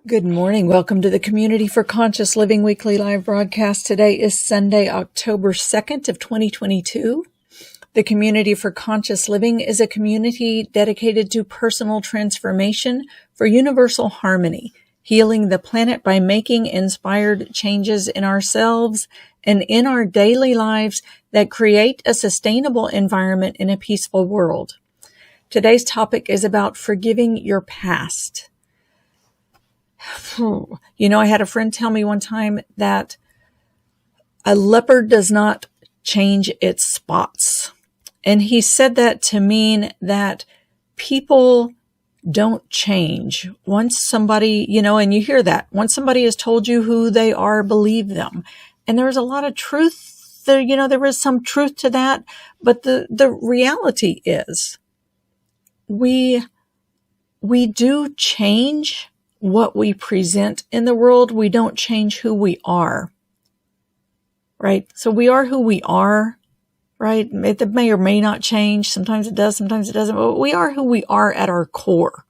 Good morning. Welcome to the Community for Conscious Living weekly live broadcast. Today is Sunday, October 2nd of 2022. The Community for Conscious Living is a community dedicated to personal transformation for universal harmony, healing the planet by making inspired changes in ourselves and in our daily lives that create a sustainable environment in a peaceful world. Today's topic is about forgiving your past. I had a friend tell me one time that a leopard does not change its spots. And he said that to mean that people don't change. Once somebody, and you hear that, once somebody has told you who they are, believe them. And there's a lot of truth there, there is some truth to that. But the reality is we do change what we present in the world. We don't change who we are, right? So we are who we are, right? It may or may not change. Sometimes it does, sometimes it doesn't, but we are who we are at our core.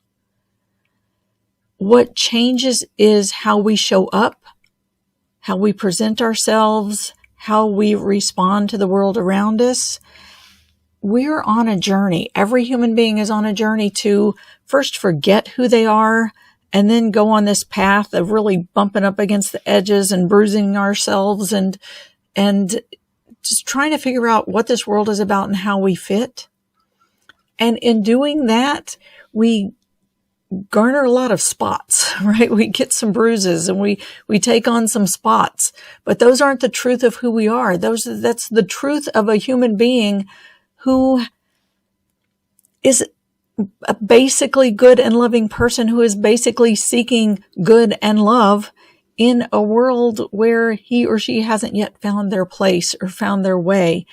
What changes is how we show up, how we present ourselves, how we respond to the world around us. We're on a journey. Every human being is on a journey to first forget who they are, and then go on this path of really bumping up against the edges and bruising ourselves and just trying to figure out what this world is about and how we fit. And in doing that, we garner a lot of spots, right? We get some bruises and we take on some spots, but those aren't the truth of who we are. That's the truth of a human being who is a basically good and loving person, who is basically seeking good and love in a world where he or she hasn't yet found their place or found their way.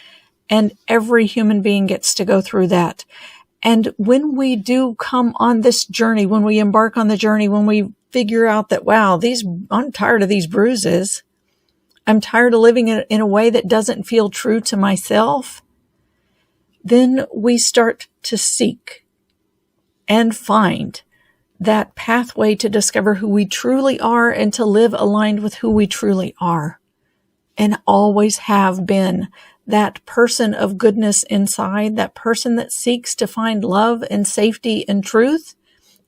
And every human being gets to go through that. And when we do come on this journey, when we embark on the journey, when we figure out that, wow, I'm tired of these bruises. I'm tired of living in a way that doesn't feel true to myself. Then we start to seek and find that pathway to discover who we truly are and to live aligned with who we truly are, and always have been that person of goodness inside, that person that seeks to find love and safety and truth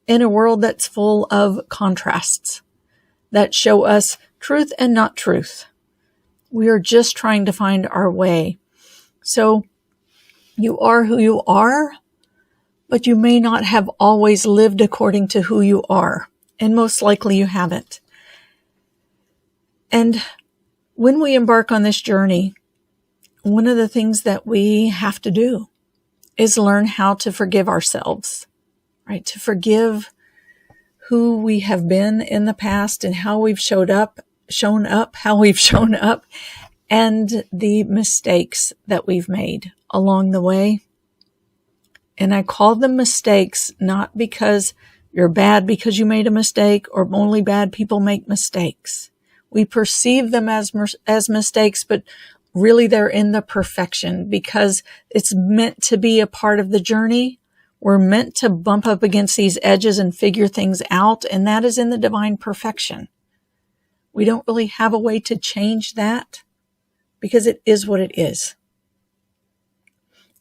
in a world that's full of contrasts that show us truth and not truth. We are just trying to find our way. So you are who you are, but you may not have always lived according to who you are, and most likely you haven't. And when we embark on this journey, one of the things that we have to do is learn how to forgive ourselves, right? To forgive who we have been in the past and how we've shown up, and the mistakes that we've made along the way. And I call them mistakes not because you're bad because you made a mistake, or only bad people make mistakes. We perceive them as mistakes, but really they're in the perfection because it's meant to be a part of the journey. We're meant to bump up against these edges and figure things out, and that is in the divine perfection. We don't really have a way to change that because it is what it is.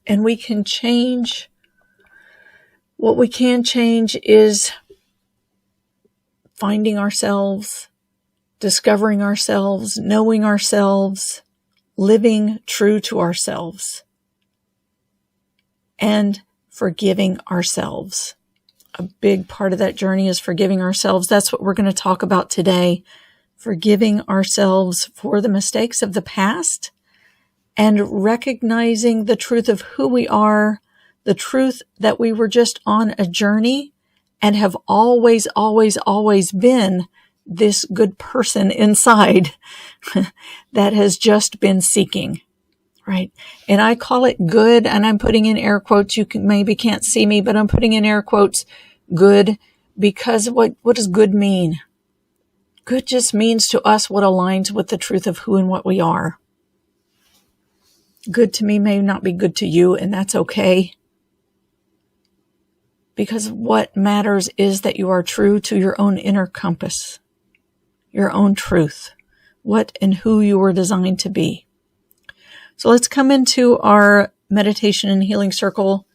And we can change. What we can change is finding ourselves, discovering ourselves, knowing ourselves, living true to ourselves, and forgiving ourselves. A big part of that journey is forgiving ourselves. That's what we're going to talk about today. Forgiving ourselves for the mistakes of the past and recognizing the truth of who we are, the truth that we were just on a journey and have always, always, always been this good person inside that has just been seeking, right? And I call it good, and I'm putting in air quotes. You maybe can't see me, but I'm putting in air quotes good, because what does good mean? Good just means to us what aligns with the truth of who and what we are. Good to me may not be good to you, and that's okay. because what matters is that you are true to your own inner compass, your own truth, what and who you were designed to be. So let's come into our meditation and healing circle.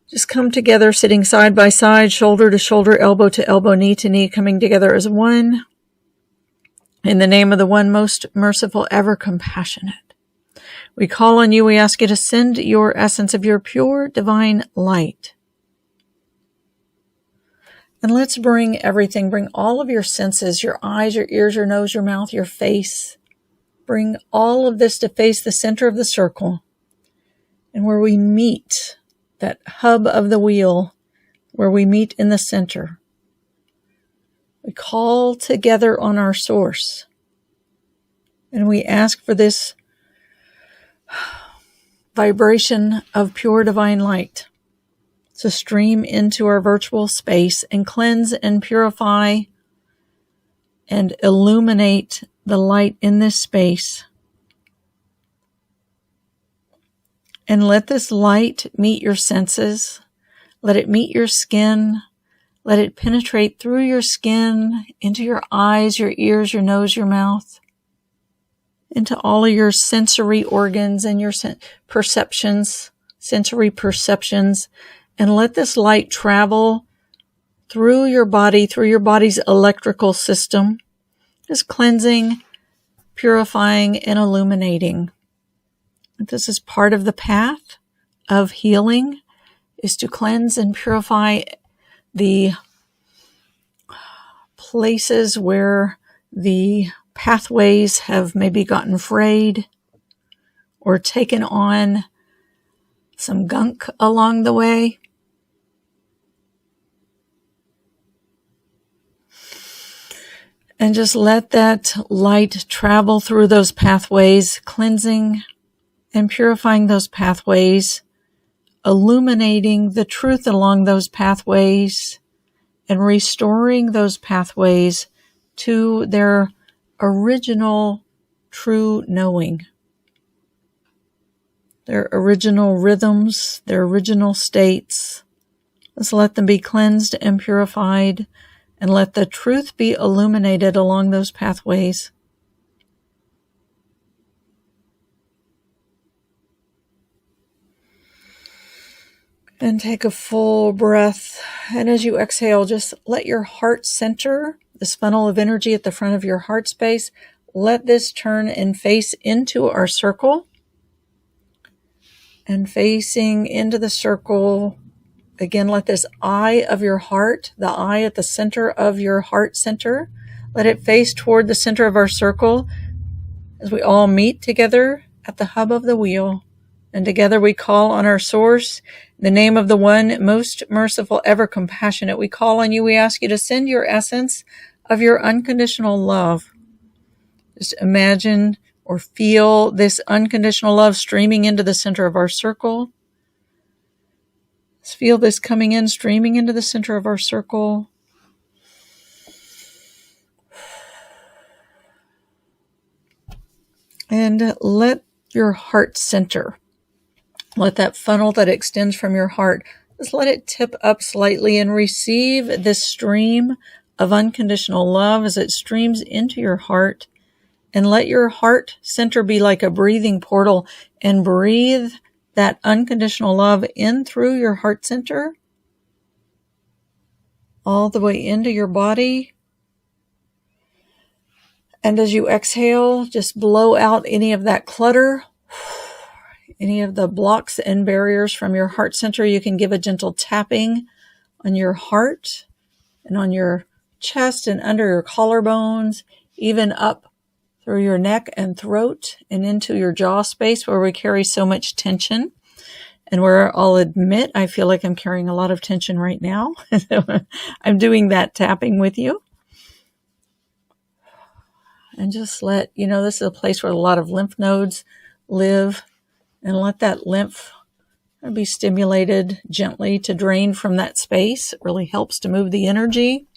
Just come together, sitting side by side, shoulder to shoulder, elbow to elbow, knee to knee, coming together as one. In the name of the one most merciful, ever compassionate. We call on you, we ask you to send your essence of your pure divine light. And let's bring everything, bring all of your senses, your eyes, your ears, your nose, your mouth, your face. Bring all of this to face the center of the circle. And where we meet, that hub of the wheel, where we meet in the center. We call together on our source. And we ask for this vibration of pure divine light to stream into our virtual space and cleanse and purify and illuminate the light in this space. And let this light meet your senses. Let it meet your skin. Let it penetrate through your skin, into your eyes, your ears, your nose, your mouth, into all of your sensory organs and your perceptions, sensory perceptions. And let this light travel through your body, through your body's electrical system, just cleansing, purifying, and illuminating. This is part of the path of healing, is to cleanse and purify the places where the pathways have maybe gotten frayed or taken on some gunk along the way. And just let that light travel through those pathways, cleansing and purifying those pathways, illuminating the truth along those pathways, and restoring those pathways to their original true knowing, their original rhythms, their original states. Let's let them be cleansed and purified, and let the truth be illuminated along those pathways. And take a full breath. And as you exhale, just let your heart center, this funnel of energy at the front of your heart space, let this turn and face into our circle. And facing into the circle, again, let this eye of your heart, the eye at the center of your heart center, let it face toward the center of our circle as we all meet together at the hub of the wheel. And together we call on our source, in the name of the one most merciful, ever compassionate. We call on you, we ask you to send your essence of your unconditional love. Just imagine or feel this unconditional love streaming into the center of our circle. Just feel this coming in, streaming into the center of our circle. And let your heart center, let that funnel that extends from your heart, just let it tip up slightly and receive this stream of unconditional love as it streams into your heart. And let your heart center be like a breathing portal, and breathe that unconditional love in through your heart center, all the way into your body. And as you exhale, just blow out any of that clutter, any of the blocks and barriers from your heart center. You can give a gentle tapping on your heart and on your chest and under your collarbones, even up through your neck and throat and into your jaw space where we carry so much tension, and where I'll admit I feel like I'm carrying a lot of tension right now. I'm doing that tapping with you. And just let, this is a place where a lot of lymph nodes live, and let that lymph be stimulated gently to drain from that space. It really helps to move the energy.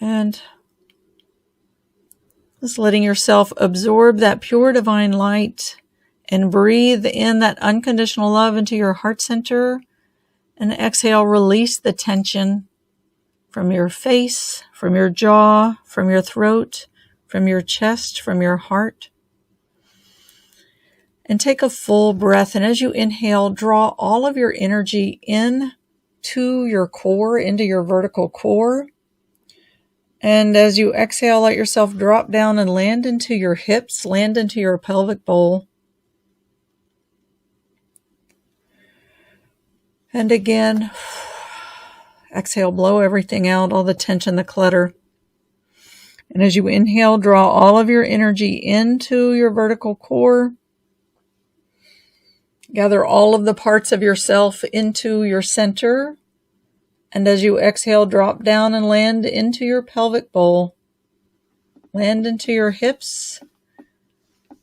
And just letting yourself absorb that pure divine light and breathe in that unconditional love into your heart center. And exhale, release the tension from your face, from your jaw, from your throat, from your chest, from your heart. And take a full breath. And as you inhale, draw all of your energy in to your core, into your vertical core. And as you exhale, let yourself drop down and land into your hips, land into your pelvic bowl. And again, exhale, blow everything out, all the tension, the clutter. And as you inhale, draw all of your energy into your vertical core. Gather all of the parts of yourself into your center. And as you exhale, drop down and land into your pelvic bowl. Land into your hips.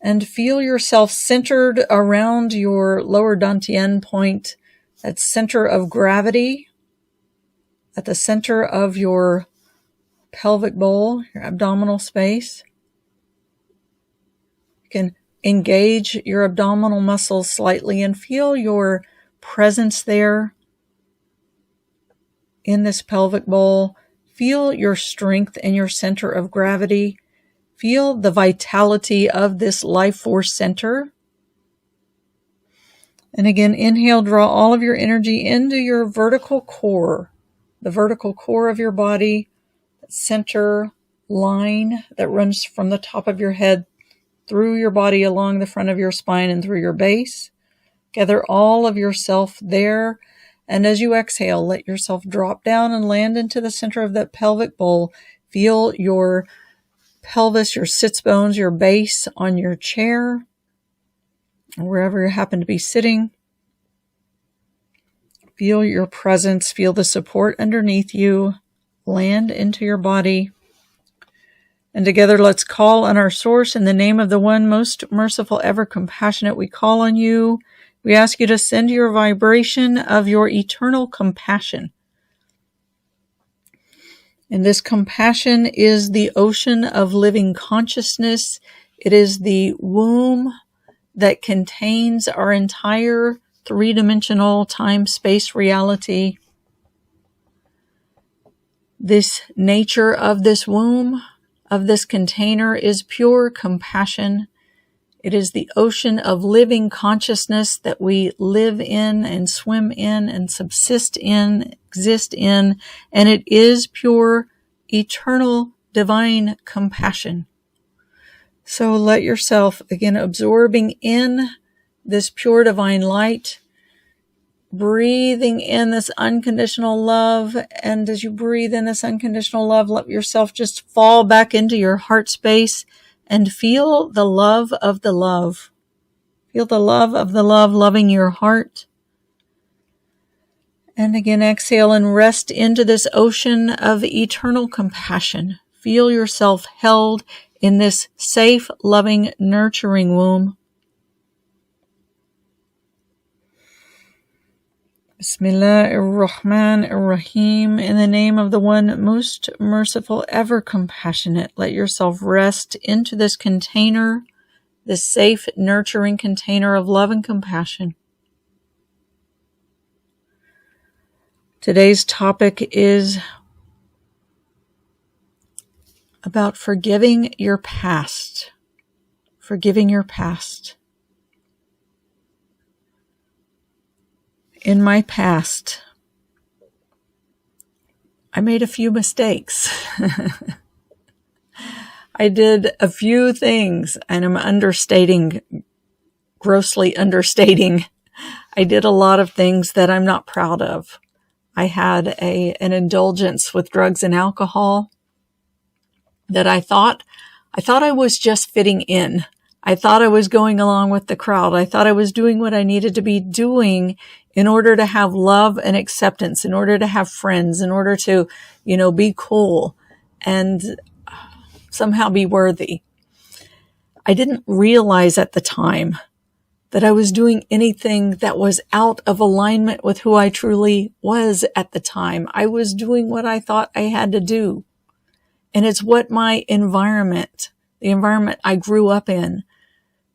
And feel yourself centered around your lower dantian point, that center of gravity, at the center of your pelvic bowl, your abdominal space. You can engage your abdominal muscles slightly and feel your presence there in this pelvic bowl. Feel your strength and your center of gravity. Feel the vitality of this life force center. And again, inhale, draw all of your energy into your vertical core, the vertical core of your body, that center line that runs from the top of your head through your body, along the front of your spine and through your base. Gather all of yourself there. And as you exhale, let yourself drop down and land into the center of that pelvic bowl. Feel your pelvis, your sits bones, your base on your chair, or wherever you happen to be sitting. Feel your presence. Feel the support underneath you. Land into your body. And together, let's call on our source in the name of the one most merciful, ever compassionate. We call on you. We ask you to send your vibration of your eternal compassion. And this compassion is the ocean of living consciousness. It is the womb that contains our entire three-dimensional time-space reality. This nature of this womb, of this container, is pure compassion. It is the ocean of living consciousness that we live in and swim in and subsist in, exist in, and it is pure, eternal, divine compassion. So let yourself, again, absorbing in this pure divine light, breathing in this unconditional love. And as you breathe in this unconditional love, let yourself just fall back into your heart space and feel the love of the love. Feel the love of the love loving your heart. And again, exhale and rest into this ocean of eternal compassion. Feel yourself held in this safe, loving, nurturing womb. Bismillah ar-Rahman ar-Rahim. In the name of the one most merciful, ever compassionate, let yourself rest into this container, this safe, nurturing container of love and compassion. Today's topic is about forgiving your past. Forgiving your past. In my past, I made a few mistakes. I did a few things, and I'm grossly understating. I did a lot of things that I'm not proud of. I had an indulgence with drugs and alcohol that I thought I was just fitting in. I thought I was going along with the crowd. I thought I was doing what I needed to be doing in order to have love and acceptance, in order to have friends, in order to, be cool and somehow be worthy. I didn't realize at the time that I was doing anything that was out of alignment with who I truly was at the time. I was doing what I thought I had to do. And it's what my environment, the environment I grew up in,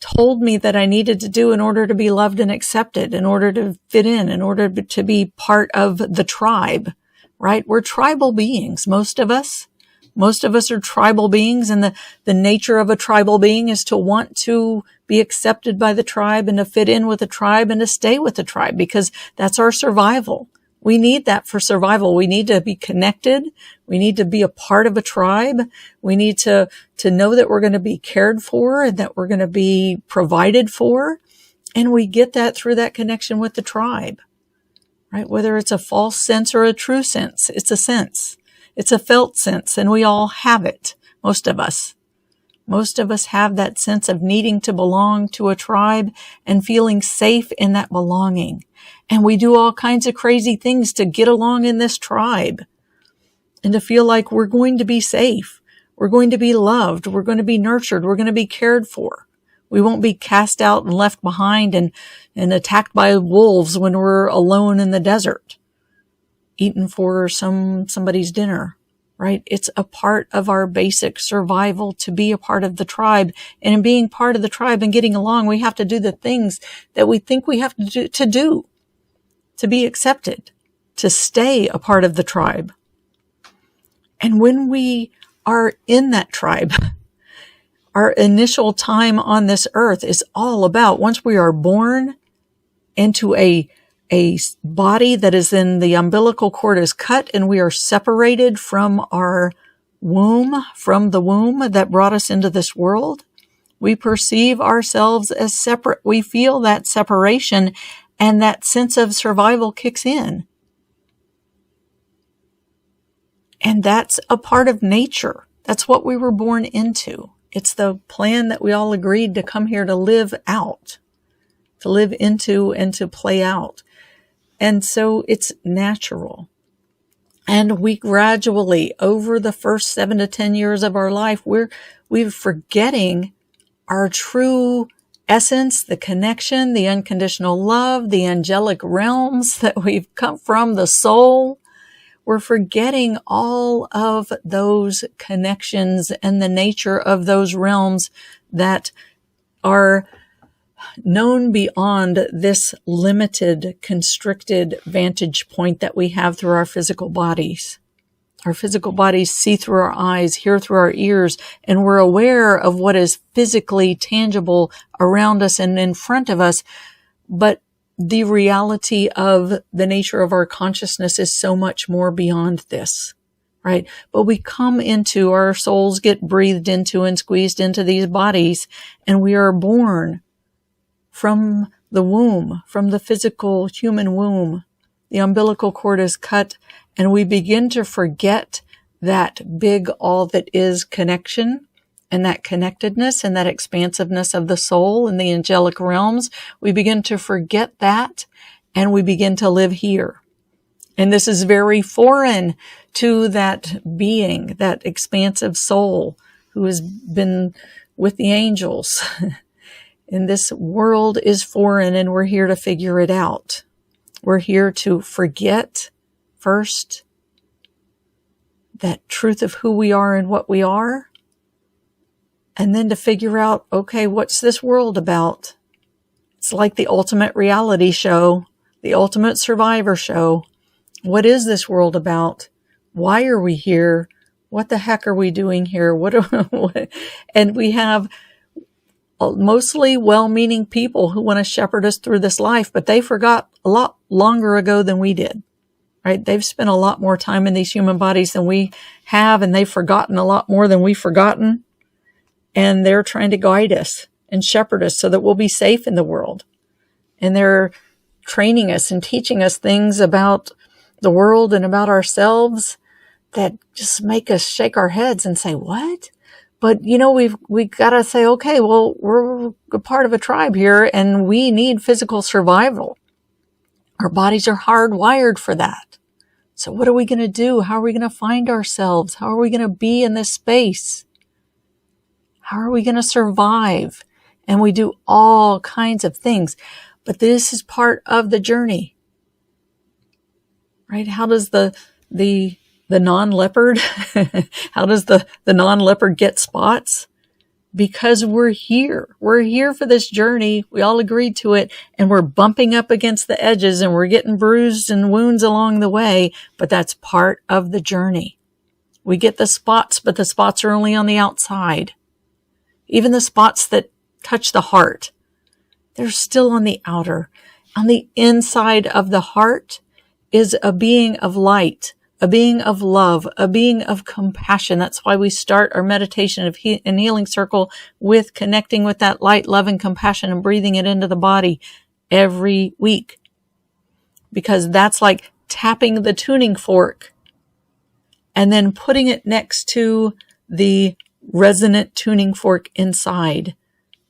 told me that I needed to do in order to be loved and accepted, in order to fit in order to be part of the tribe, right? We're tribal beings, most of us. Most of us are tribal beings, and the nature of a tribal being is to want to be accepted by the tribe and to fit in with the tribe and to stay with the tribe, because that's our survival. We need that for survival. We need to be connected. We need to be a part of a tribe. We need to know that we're going to be cared for and that we're going to be provided for. And we get that through that connection with the tribe, right? Whether it's a false sense or a true sense, it's a sense. It's a felt sense, and we all have it. Most of us. Most of us have that sense of needing to belong to a tribe and feeling safe in that belonging. And we do all kinds of crazy things to get along in this tribe and to feel like we're going to be safe. We're going to be loved. We're going to be nurtured. We're going to be cared for. We won't be cast out and left behind and attacked by wolves when we're alone in the desert, eaten for somebody's dinner, right? It's a part of our basic survival to be a part of the tribe. And in being part of the tribe and getting along, we have to do the things that we think we have to do to be accepted, to stay a part of the tribe. And when we are in that tribe, our initial time on this earth is all about, once we are born into a body that is in the umbilical cord is cut and we are separated from our womb, from the womb that brought us into this world. We perceive ourselves as separate. We feel that separation, and that sense of survival kicks in. And that's a part of nature. That's what we were born into. It's the plan that we all agreed to come here to live out, to live into and to play out. And so it's natural. And we gradually, over the first 7 to 10 years of our life, we're forgetting our true essence, the connection, the unconditional love, the angelic realms that we've come from, the soul. We're forgetting all of those connections and the nature of those realms that are known beyond this limited, constricted vantage point that we have through our physical bodies. Our physical bodies see through our eyes, hear through our ears, and we're aware of what is physically tangible around us and in front of us. But the reality of the nature of our consciousness is so much more beyond this, right? But we come into, our souls get breathed into and squeezed into these bodies, and we are born from the womb, from the physical human womb. The umbilical cord is cut, and we begin to forget that big all that is connection and that connectedness and that expansiveness of the soul and the angelic realms. We begin to forget that, and we begin to live here. And this is very foreign to that being, that expansive soul who has been with the angels. And this world is foreign, and we're here to figure it out. We're here to forget first that truth of who we are and what we are, and then to figure out, okay, what's this world about? It's like the ultimate reality show, the ultimate survivor show. What is this world about? Why are we here? What the heck are we doing here? And we have mostly well-meaning people who want to shepherd us through this life, but they forgot a lot longer ago than we did, right? They've spent a lot more time in these human bodies than we have, and they've forgotten a lot more than we've forgotten. And they're trying to guide us and shepherd us so that we'll be safe in the world. And they're training us and teaching us things about the world and about ourselves that just make us shake our heads and say, what? But, we've got to say, okay, well, we're a part of a tribe here, and we need physical survival. Our bodies are hardwired for that. So what are we going to do? How are we going to find ourselves? How are we going to be in this space? How are we going to survive? And we do all kinds of things. But this is part of the journey, right? How does the non-leopard, how does the non-leopard get spots? because we're here. We're here for this journey. We all agreed to it, and we're bumping up against the edges and we're getting bruised and wounds along the way, but that's part of the journey. We get the spots, but the spots are only on the outside. Even the spots that touch the heart, they're still on the outer. On the inside of the heart is a being of light, a being of love, a being of compassion. That's why we start our meditation and healing circle with connecting with that light, love, and compassion and breathing it into the body every week. Because that's like tapping the tuning fork and then putting it next to the resonant tuning fork inside.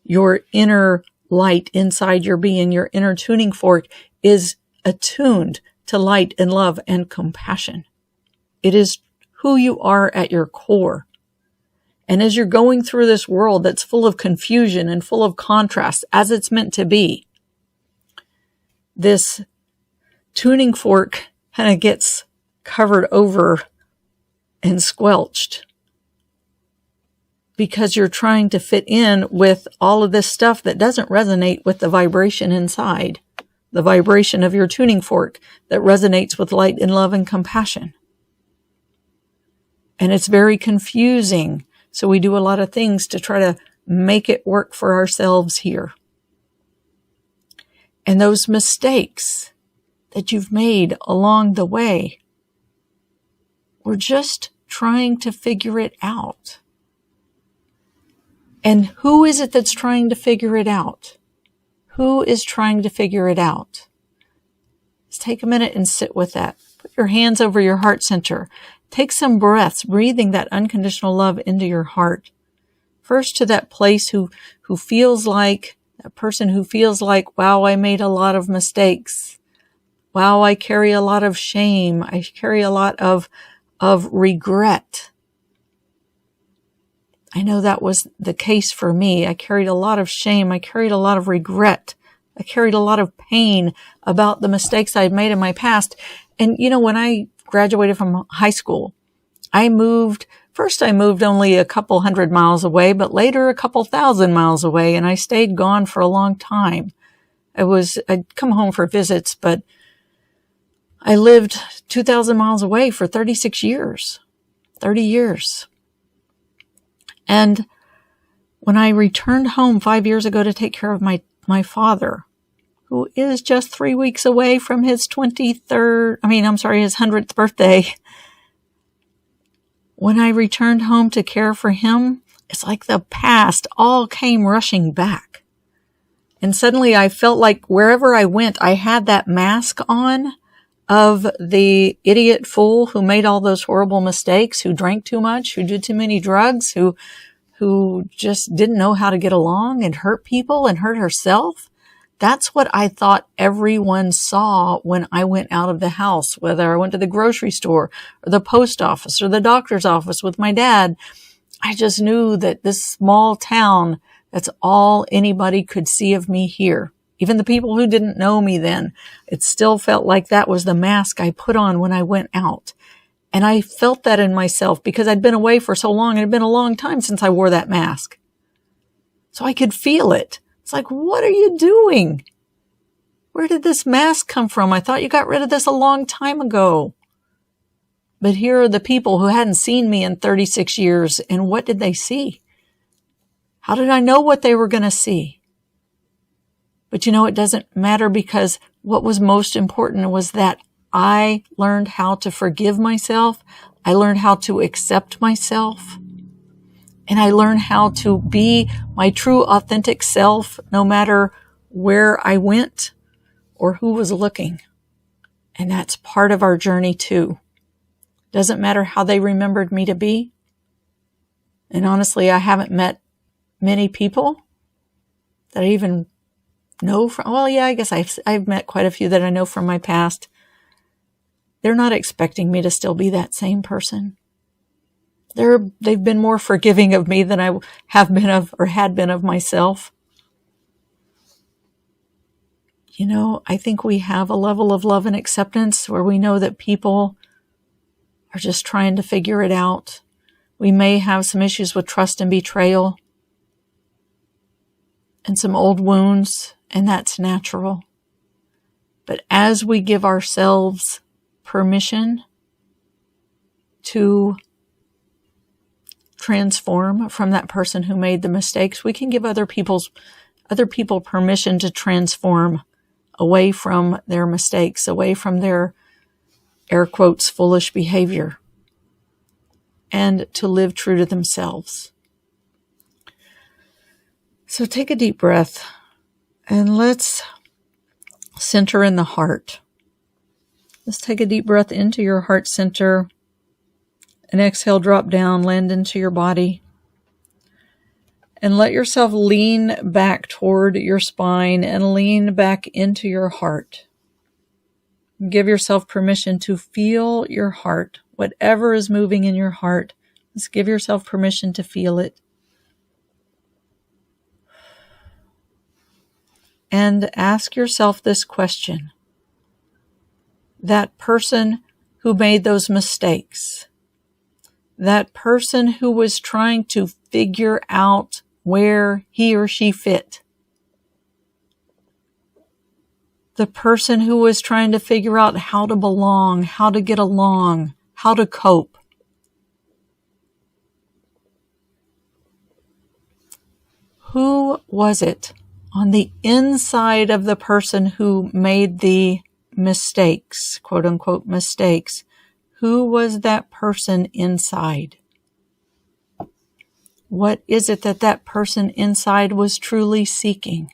Your inner light inside your being, your inner tuning fork is attuned to light and love and compassion. It is who you are at your core. And as you're going through this world that's full of confusion and full of contrast, as it's meant to be, this tuning fork kind of gets covered over and squelched because you're trying to fit in with all of this stuff that doesn't resonate with the vibration inside, the vibration of your tuning fork that resonates with light and love and compassion. And it's very confusing. So we do a lot of things to try to make it work for ourselves here. And those mistakes that you've made along the way, we're just trying to figure it out. And who is it that's trying to figure it out? Who is trying to figure it out? Just take a minute and sit with that. Put your hands over your heart center. Take some breaths, breathing that unconditional love into your heart. First to that place who feels like, that person who feels like, wow, I made a lot of mistakes. Wow, I carry a lot of shame. I carry a lot of regret. I know that was the case for me. I carried a lot of shame. I carried a lot of regret. I carried a lot of pain about the mistakes I had made in my past. And when I graduated from high school, I moved only a couple 100 miles away, but later a couple 1,000 miles away, and I stayed gone for a long time. I'd come home for visits, but I lived 2,000 miles away for 36 years, 30 years. And when I returned home 5 years ago to take care of my father, who is just 3 weeks away from his 100th birthday. When I returned home to care for him, it's like the past all came rushing back. And suddenly I felt like wherever I went, I had that mask on of the idiot fool who made all those horrible mistakes, who drank too much, who did too many drugs, who just didn't know how to get along and hurt people and hurt herself. That's what I thought everyone saw when I went out of the house, whether I went to the grocery store or the post office or the doctor's office with my dad. I just knew that this small town, that's all anybody could see of me here. Even the people who didn't know me then, it still felt like that was the mask I put on when I went out. And I felt that in myself because I'd been away for so long. It had been a long time since I wore that mask. So I could feel it. It's like, what are you doing? Where did this mask come from? I thought you got rid of this a long time ago. But here are the people who hadn't seen me in 36 years. And what did they see? How did I know what they were going to see? But it doesn't matter, because what was most important was that I learned how to forgive myself. I learned how to accept myself. And I learned how to be my true, authentic self, no matter where I went or who was looking. And that's part of our journey too. Doesn't matter how they remembered me to be. And honestly, I haven't met many people that I even know from. Well, yeah, I guess I've met quite a few that I know from my past. They're not expecting me to still be that same person. They've been more forgiving of me than I have been of or had been of myself. I think we have a level of love and acceptance where we know that people are just trying to figure it out. We may have some issues with trust and betrayal. and some old wounds, and that's natural. But as we give ourselves permission to transform from that person who made the mistakes, we can give other people permission to transform away from their mistakes, away from their, air quotes, foolish behavior, and to live true to themselves. So take a deep breath and let's center in the heart. Let's take a deep breath into your heart center and exhale, drop down, land into your body. And let yourself lean back toward your spine and lean back into your heart. Give yourself permission to feel your heart. Whatever is moving in your heart, just give yourself permission to feel it. And ask yourself this question. That person who made those mistakes, that person who was trying to figure out where he or she fit, the person who was trying to figure out how to belong, how to get along, how to cope, who was it on the inside of the person who made the mistakes, quote unquote mistakes? Who was that person inside? What is it that that person inside was truly seeking?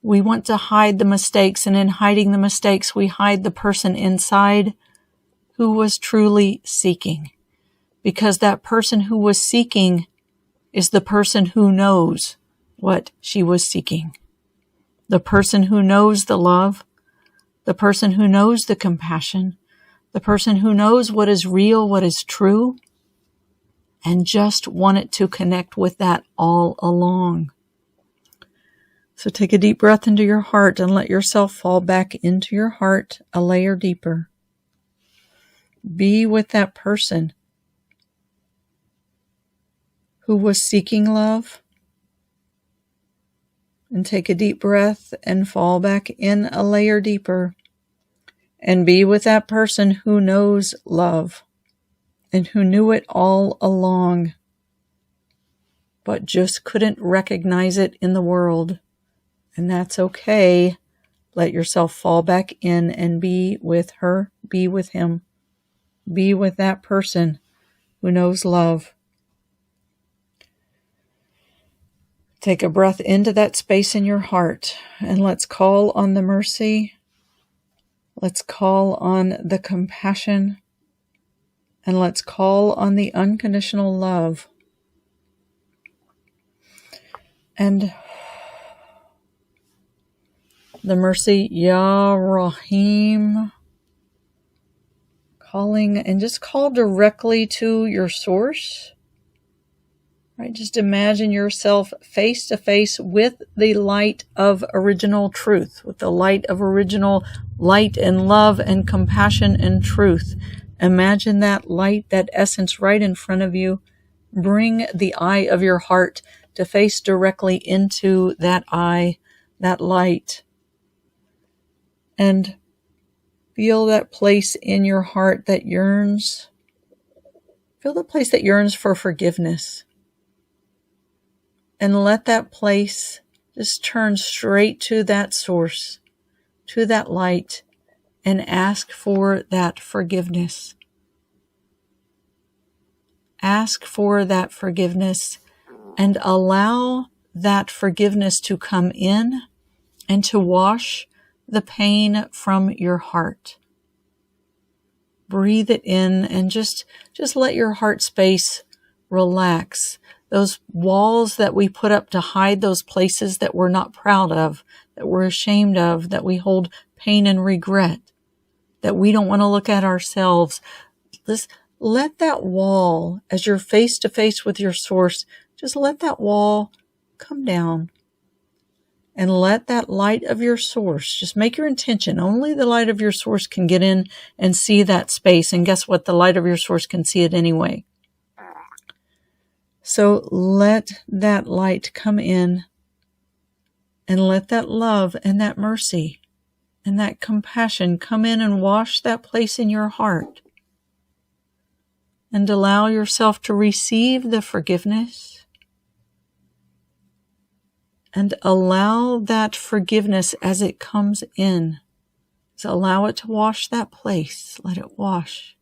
We want to hide the mistakes, and in hiding the mistakes, we hide the person inside who was truly seeking. Because that person who was seeking is the person who knows what she was seeking. The person who knows the love, the person who knows the compassion, the person who knows what is real, what is true, and just wanted to connect with that all along. So take a deep breath into your heart and let yourself fall back into your heart a layer deeper. Be with that person who was seeking love, and take a deep breath and fall back in a layer deeper. And be with that person who knows love and who knew it all along, but just couldn't recognize it in the world. And that's okay. Let yourself fall back in and be with her, be with him, be with that person who knows love. Take a breath into that space in your heart, and let's call on the mercy. Let's call on the compassion, and let's call on the unconditional love. And the mercy, Ya Rahim, calling, and just call directly to your source. Right? Just imagine yourself face to face with the light of original truth, with the light of original light and love and compassion and truth. Imagine that light, that essence right in front of you. Bring the eye of your heart to face directly into that eye, that light. And feel that place in your heart that yearns. Feel the place that yearns for forgiveness. And let that place just turn straight to that source, to that light, and ask for that forgiveness. Ask for that forgiveness and allow that forgiveness to come in and to wash the pain from your heart. Breathe it in and just let your heart space relax. Those walls that we put up to hide those places that we're not proud of, that we're ashamed of, that we hold pain and regret, that we don't want to look at ourselves. Let that wall, as you're face to face with your source, just let that wall come down. And let that light of your source, just make your intention. Only the light of your source can get in and see that space. And guess what? The light of your source can see it anyway. So let that light come in, and let that love and that mercy and that compassion come in and wash that place in your heart. And allow yourself to receive the forgiveness. And allow that forgiveness as it comes in. So allow it to wash that place. Let it wash.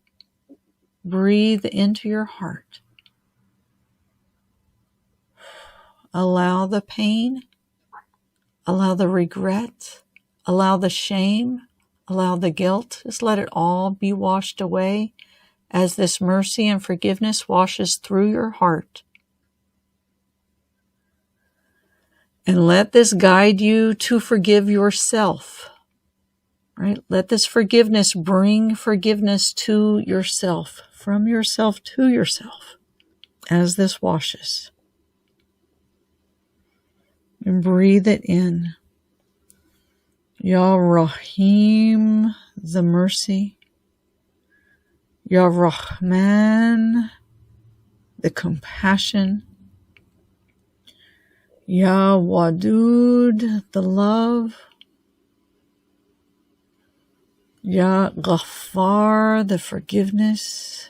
Breathe into your heart. Allow the pain. Allow the regret. Allow the shame. Allow the guilt. Just let it all be washed away as this mercy and forgiveness washes through your heart. And let this guide you to forgive yourself. Right? Let this forgiveness bring forgiveness to yourself, from yourself to yourself, as this washes. And breathe it in. Ya Rahim, the mercy. Ya Rahman, the compassion. Ya Wadud, the love. Ya Ghaffar, the forgiveness.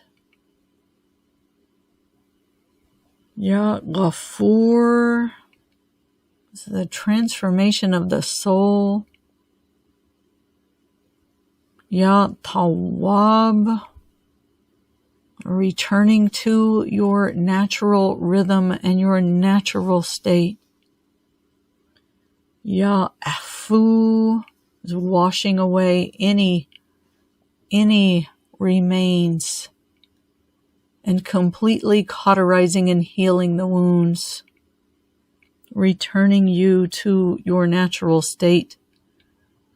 Ya Ghafoor, the transformation of the soul. Ya Tawwab, returning to your natural rhythm and your natural state. Ya Afu, is washing away any remains and completely cauterizing and healing the wounds, returning you to your natural state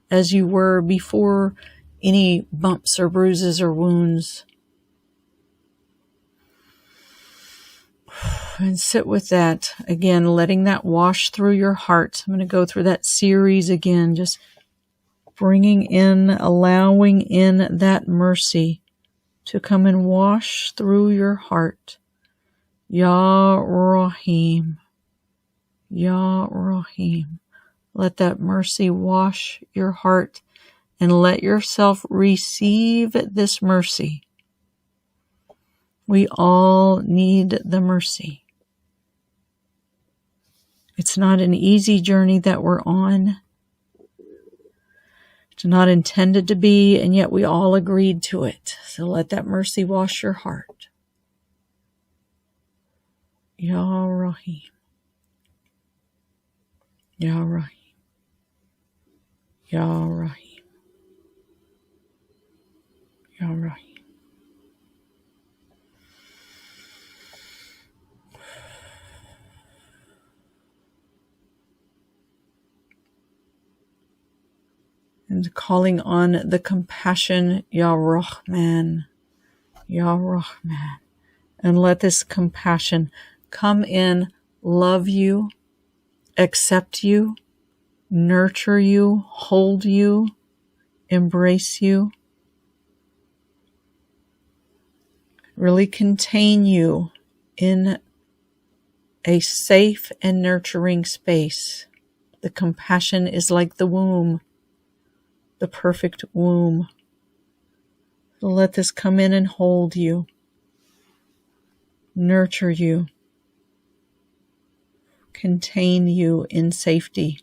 as you were before any bumps or bruises or wounds. And sit with that again, letting that wash through your heart. I'm going to go through that series again, just bringing in, allowing in that mercy to come and wash through your heart. Ya Rahim, Ya Rahim. Let that mercy wash your heart and let yourself receive this mercy. We all need the mercy. It's not an easy journey that we're on. It's not intended to be, and yet we all agreed to it. So let that mercy wash your heart. Ya Rahim. Ya Rahim. Ya Rahim. Ya Rahim. And calling on the compassion, Ya Rahman, Ya Rahman. And let this compassion come in, love you, accept you, nurture you, hold you, embrace you. Really contain you in a safe and nurturing space. The compassion is like the womb. The perfect womb. So let this come in and hold you, nurture you, contain you in safety.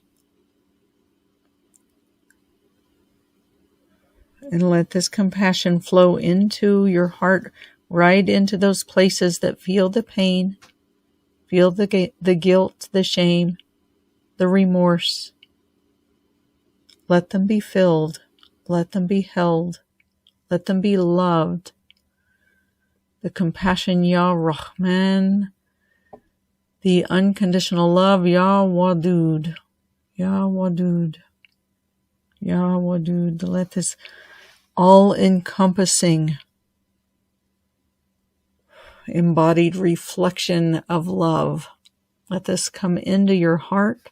And let this compassion flow into your heart, right into those places that feel the pain, feel the guilt, the shame, the remorse. Let them be filled. Let them be held. Let them be loved. The compassion, Ya Rahman. The unconditional love, Ya Wadud. Ya Wadud. Ya Wadud. Let this all-encompassing embodied reflection of love, let this come into your heart.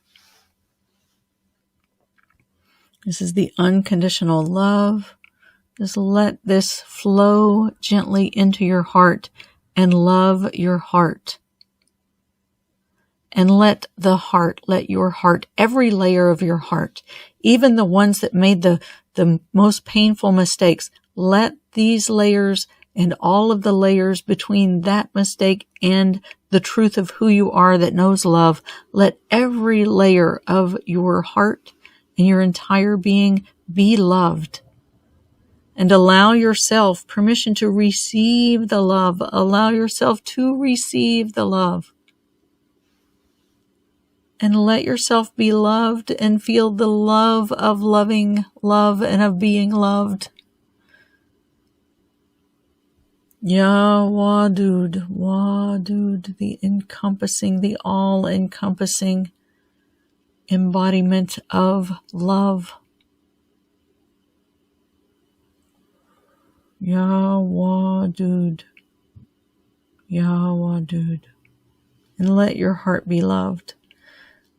This is the unconditional love. Just let this flow gently into your heart and love your heart. And let your heart, every layer of your heart, even the ones that made the most painful mistakes, let these layers and all of the layers between that mistake and the truth of who you are that knows love, let every layer of your heart and your entire being be loved. And allow yourself permission to receive the love. Allow yourself to receive the love. And let yourself be loved and feel the love of loving love and of being loved. Ya Wadud, Wadud, the encompassing, the all-encompassing embodiment of love. Ya Wadud, Ya Wadud. And let your heart be loved.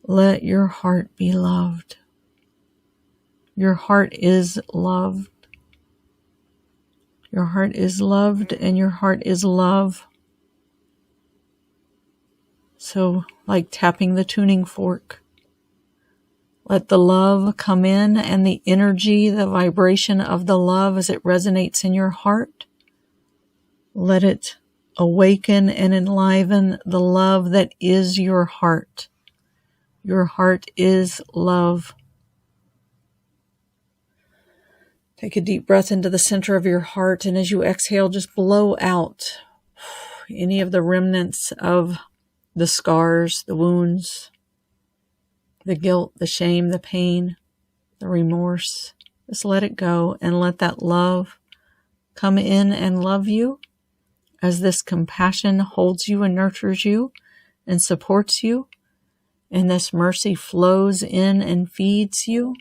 Let your heart be loved. Your heart is loved. Your heart is loved and your heart is love. So, like tapping the tuning fork, let the love come in and the energy, the vibration of the love as it resonates in your heart, let it awaken and enliven the love that is your heart. Your heart is love. Take a deep breath into the center of your heart, and as you exhale, just blow out any of the remnants of the scars, the wounds, the guilt, the shame, the pain, the remorse. Just let it go and let that love come in and love you as this compassion holds you and nurtures you and supports you. And this mercy flows in and feeds you.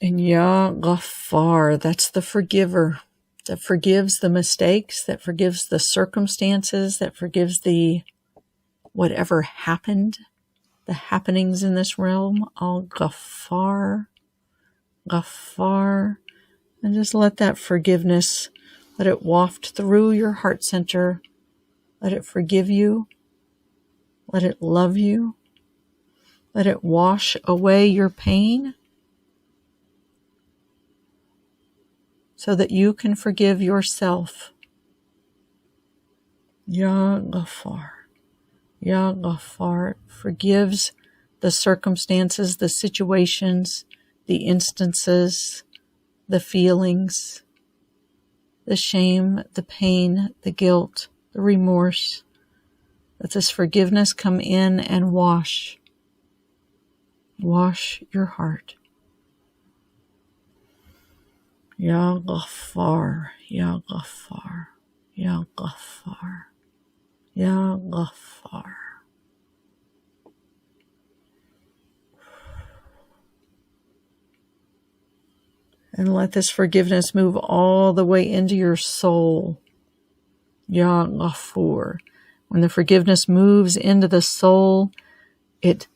And Ya Ghaffar, that's the forgiver that forgives the mistakes, that forgives the circumstances, that forgives the whatever happened, the happenings in this realm. Al Ghaffar, Ghaffar. And just let that forgiveness, let it waft through your heart center. Let it forgive you. Let it love you. Let it wash away your pain so that you can forgive yourself. Ya Ghaffar. Ya Ghaffar forgives the circumstances, the situations, the instances, the feelings, the shame, the pain, the guilt, the remorse. Let this forgiveness come in and wash your heart. Ya Ghaffar, Ya Ghaffar, Ya Ghaffar, Ya Ghaffar. And let this forgiveness move all the way into your soul. Ya Ghaffur. When the forgiveness moves into the soul, it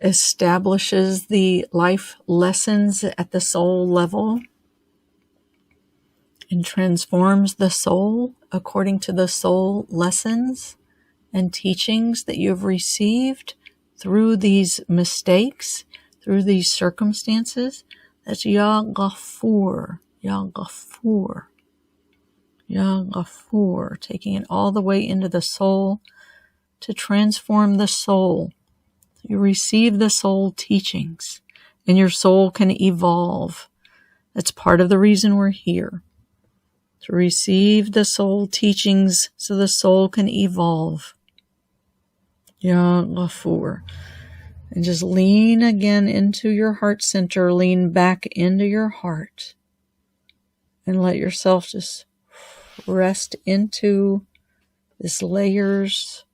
establishes the life lessons at the soul level and transforms the soul according to the soul lessons and teachings that you've received through these mistakes, through these circumstances. That's Ya Ghaffur, Ya Ghaffur, Ya Ghaffur, taking it all the way into the soul to transform the soul. You receive the soul teachings and your soul can evolve. That's part of the reason we're here. To receive the soul teachings so the soul can evolve. Ya Ghaffur. And just lean again into your heart center. Lean back into your heart. And let yourself just rest into this layers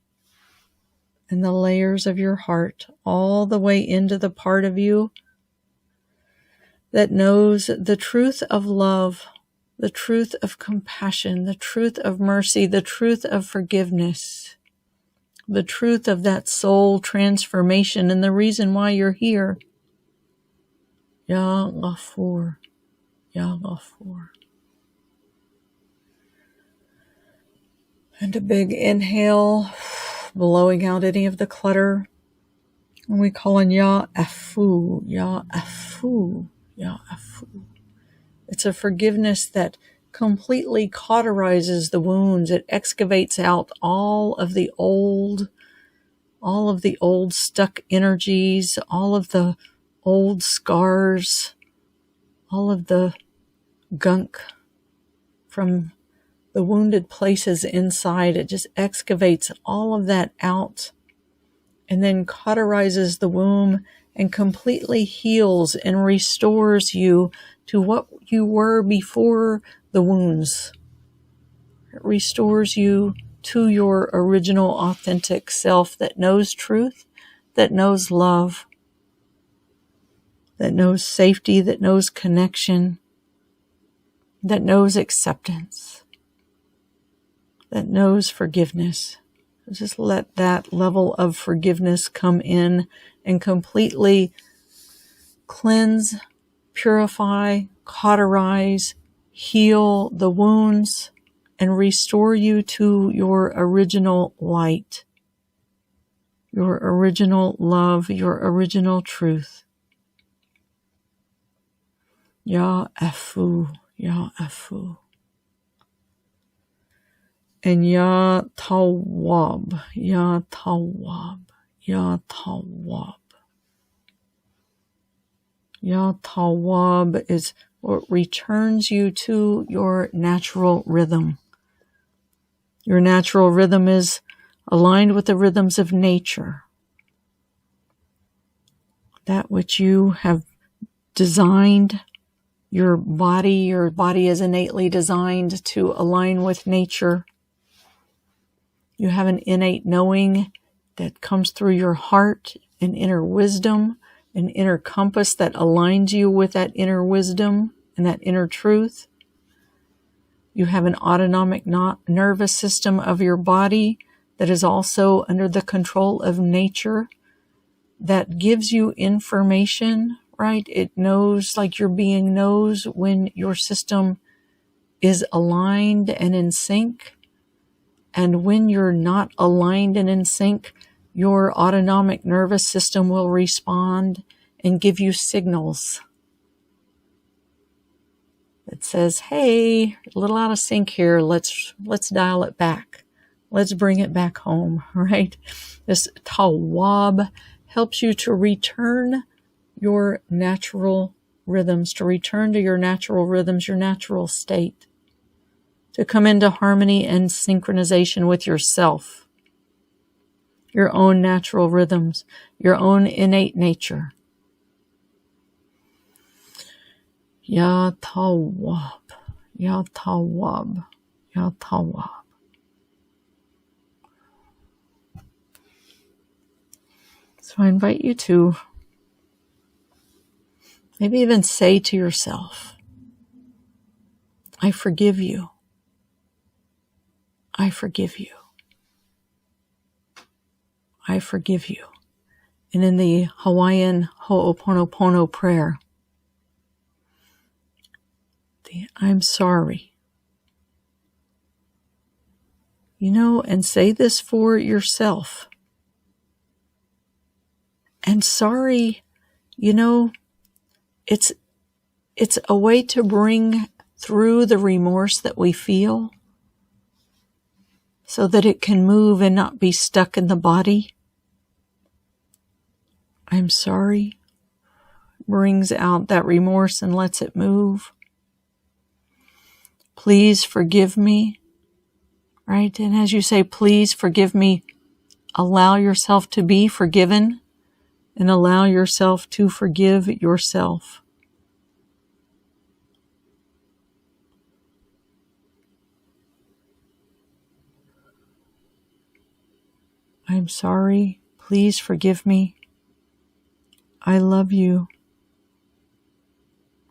and the layers of your heart, all the way into the part of you that knows the truth of love, the truth of compassion, the truth of mercy, the truth of forgiveness, the truth of that soul transformation and the reason why you're here. Ya Ghaffur, Ya Ghaffur. And a big inhale, blowing out any of the clutter. And we call on Ya Afu, Ya Afu, Ya Afu. It's a forgiveness that completely cauterizes the wounds. It excavates out all of the old stuck energies, all of the old scars, all of the gunk from the wounded places inside. It just excavates all of that out and then cauterizes the womb and completely heals and restores you to what you were before the wounds. It restores you to your original authentic self that knows truth, that knows love, that knows safety, that knows connection, that knows acceptance, that knows forgiveness. Just let that level of forgiveness come in and completely cleanse, purify, cauterize, heal the wounds, and restore you to your original light, your original love, your original truth. Ya Afu, Ya Afu. And Ya Tawwab, Ya Tawwab, Ya Tawwab. Ya Tawwab is what returns you to your natural rhythm. Your natural rhythm is aligned with the rhythms of nature. That which you have designed, your body is innately designed to align with nature. You have an innate knowing that comes through your heart, an inner wisdom, an inner compass that aligns you with that inner wisdom and that inner truth. You have an autonomic nervous system of your body that is also under the control of nature that gives you information, right? It knows, like your being knows when your system is aligned and in sync. And when you're not aligned and in sync, your autonomic nervous system will respond and give you signals that says, hey, a little out of sync here. Let's dial it back. Let's bring it back home, right? This Tawwab helps you to return your natural rhythms, to return to your natural rhythms, your natural state, to come into harmony and synchronization with yourself, your own natural rhythms, your own innate nature. Ya Tawwab, Ya Tawwab, Ya Tawwab. So I invite you to maybe even say to yourself, I forgive you. I forgive you. I forgive you. And in the Hawaiian Ho'oponopono prayer, the I'm sorry. And say this for yourself. And sorry, it's a way to bring through the remorse that we feel so that it can move and not be stuck in the body. I'm sorry brings out that remorse and lets it move. Please forgive me, right? And as you say, please forgive me, allow yourself to be forgiven and allow yourself to forgive yourself. I'm sorry. Please forgive me. I love you.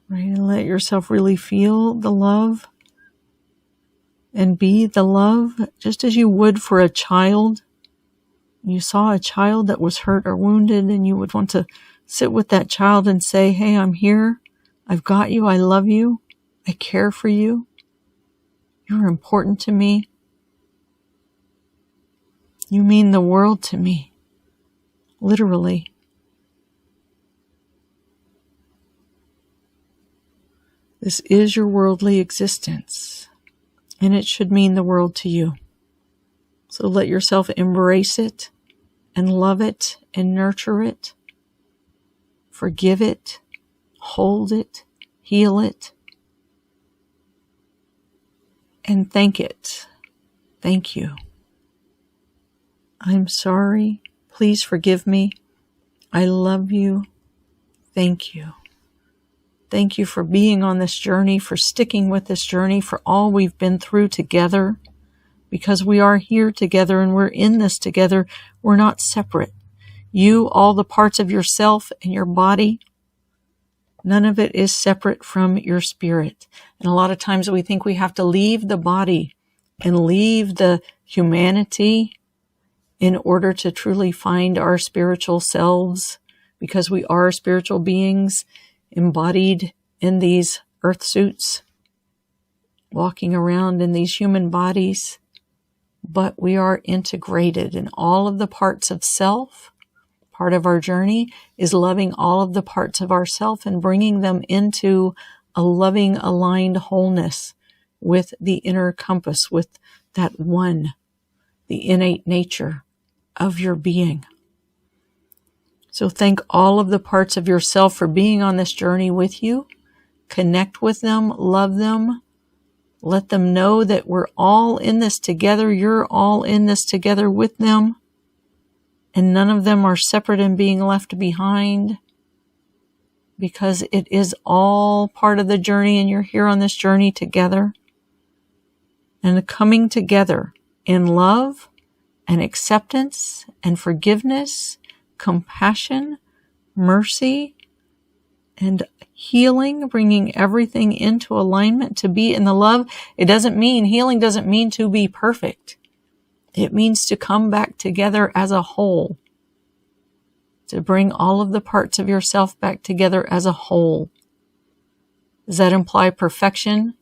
Right? And let yourself really feel the love and be the love just as you would for a child. You saw a child that was hurt or wounded and you would want to sit with that child and say, hey, I'm here. I've got you. I love you. I care for you. You're important to me. You mean the world to me, literally. This is your worldly existence, and it should mean the world to you. So let yourself embrace it and love it and nurture it, forgive it, hold it, heal it, and thank it. Thank you. I'm sorry. Please forgive me. I love you. Thank you. Thank you for being on this journey, for sticking with this journey, for all we've been through together, because we are here together and we're in this together. We're not separate. You, all the parts of yourself and your body, none of it is separate from your spirit. And a lot of times we think we have to leave the body and leave the humanity in order to truly find our spiritual selves, because we are spiritual beings embodied in these earth suits, walking around in these human bodies. But we are integrated in all of the parts of self. Part of our journey is loving all of the parts of ourself and bringing them into a loving, aligned wholeness with the inner compass, with that one, the innate nature of your being. So thank all of the parts of yourself for being on this journey with you. Connect with them, love them. Let them know that we're all in this together. You're all in this together with them. And none of them are separate and being left behind, because it is all part of the journey and you're here on this journey together. And coming together in love and acceptance and forgiveness, compassion, mercy, and healing, bringing everything into alignment to be in the love. Healing doesn't mean to be perfect. It means to come back together as a whole, to bring all of the parts of yourself back together as a whole. Does that imply perfection?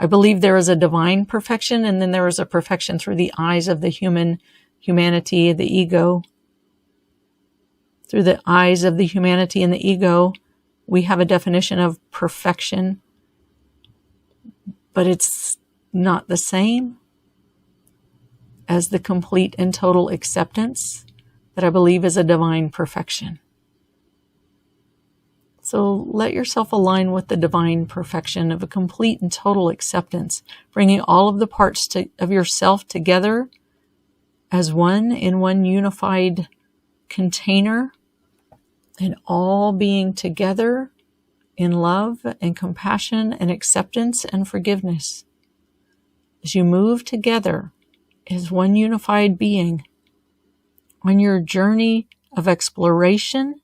I believe there is a divine perfection, and then there is a perfection through the eyes of the humanity, the ego. Through the eyes of the humanity and the ego, we have a definition of perfection, but it's not the same as the complete and total acceptance that I believe is a divine perfection. So let yourself align with the divine perfection of a complete and total acceptance, bringing all of the parts of yourself together as one in one unified container, and all being together in love and compassion and acceptance and forgiveness. As you move together as one unified being on your journey of exploration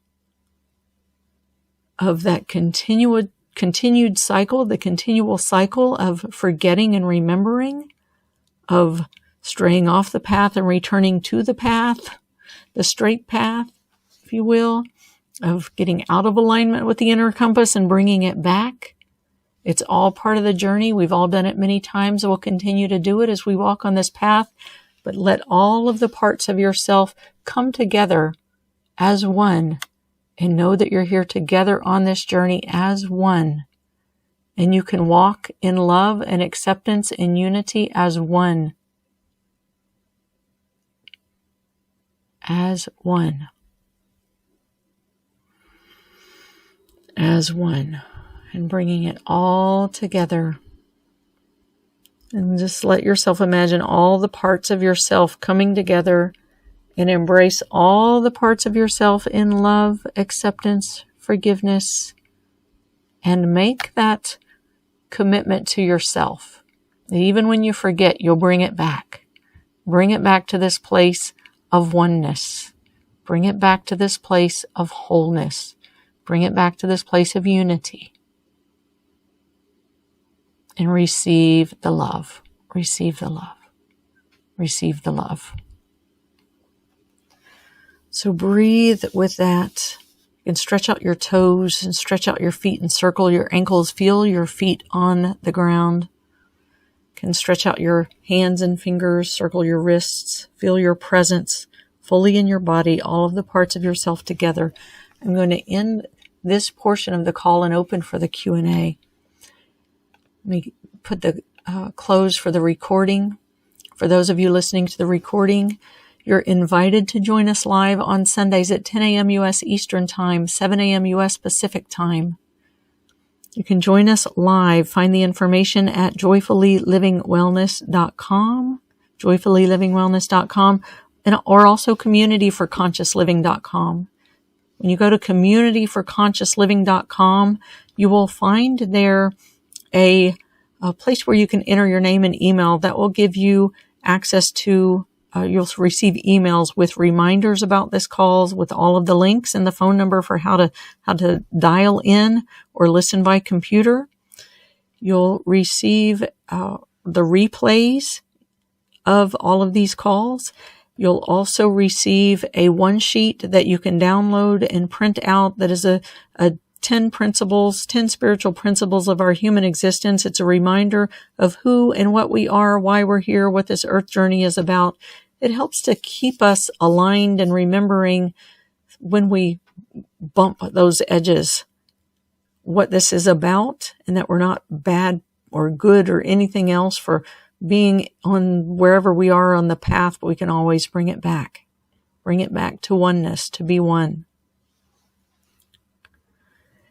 of that continued cycle, the continual cycle of forgetting and remembering, of straying off the path and returning to the path, the straight path, if you will, of getting out of alignment with the inner compass and bringing it back. It's all part of the journey. We've all done it many times. We'll continue to do it as we walk on this path. But let all of the parts of yourself come together as one, and know that you're here together on this journey as one. And you can walk in love and acceptance and unity as one. As one. As one. And bringing it all together. And just let yourself imagine all the parts of yourself coming together, and embrace all the parts of yourself in love, acceptance, forgiveness, and make that commitment to yourself. That even when you forget, you'll bring it back. Bring it back to this place of oneness. Bring it back to this place of wholeness. Bring it back to this place of unity. And receive the love. Receive the love. Receive the love. So breathe with that. You can stretch out your toes and stretch out your feet and circle your ankles. Feel your feet on the ground. can stretch out your hands and fingers, circle your wrists, feel your presence fully in your body, all of the parts of yourself together. I'm going to end this portion of the call and open for the Q&A. Let me put the close for the recording. For those of you listening to the recording, you're invited to join us live on Sundays at 10 a.m. U.S. Eastern Time, 7 a.m. U.S. Pacific Time. You can join us live. Find the information at joyfullylivingwellness.com, joyfullylivingwellness.com, or also communityforconsciousliving.com. When you go to communityforconsciousliving.com, you will find there a place where you can enter your name and email that will give you access to, you'll receive emails with reminders about this calls, with all of the links and the phone number for how to dial in or listen by computer. You'll receive the replays of all of these calls. You'll also receive a one sheet that you can download and print out that is a 10 spiritual principles of our human existence. It's a reminder of who and what we are, why we're here, what this earth journey is about. It helps to keep us aligned and remembering when we bump those edges what this is about, and that we're not bad or good or anything else for being on wherever we are on the path, but we can always bring it back to oneness, to be one.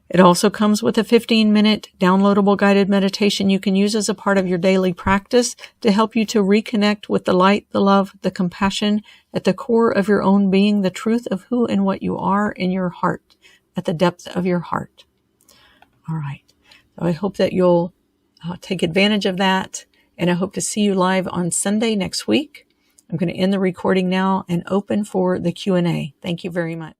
It also comes with a 15-minute downloadable guided meditation you can use as a part of your daily practice to help you to reconnect with the light, the love, the compassion at the core of your own being, the truth of who and what you are in your heart, at the depth of your heart. All right. So I hope that you'll take advantage of that, and I hope to see you live on Sunday next week. I'm going to end the recording now and open for the Q&A. Thank you very much.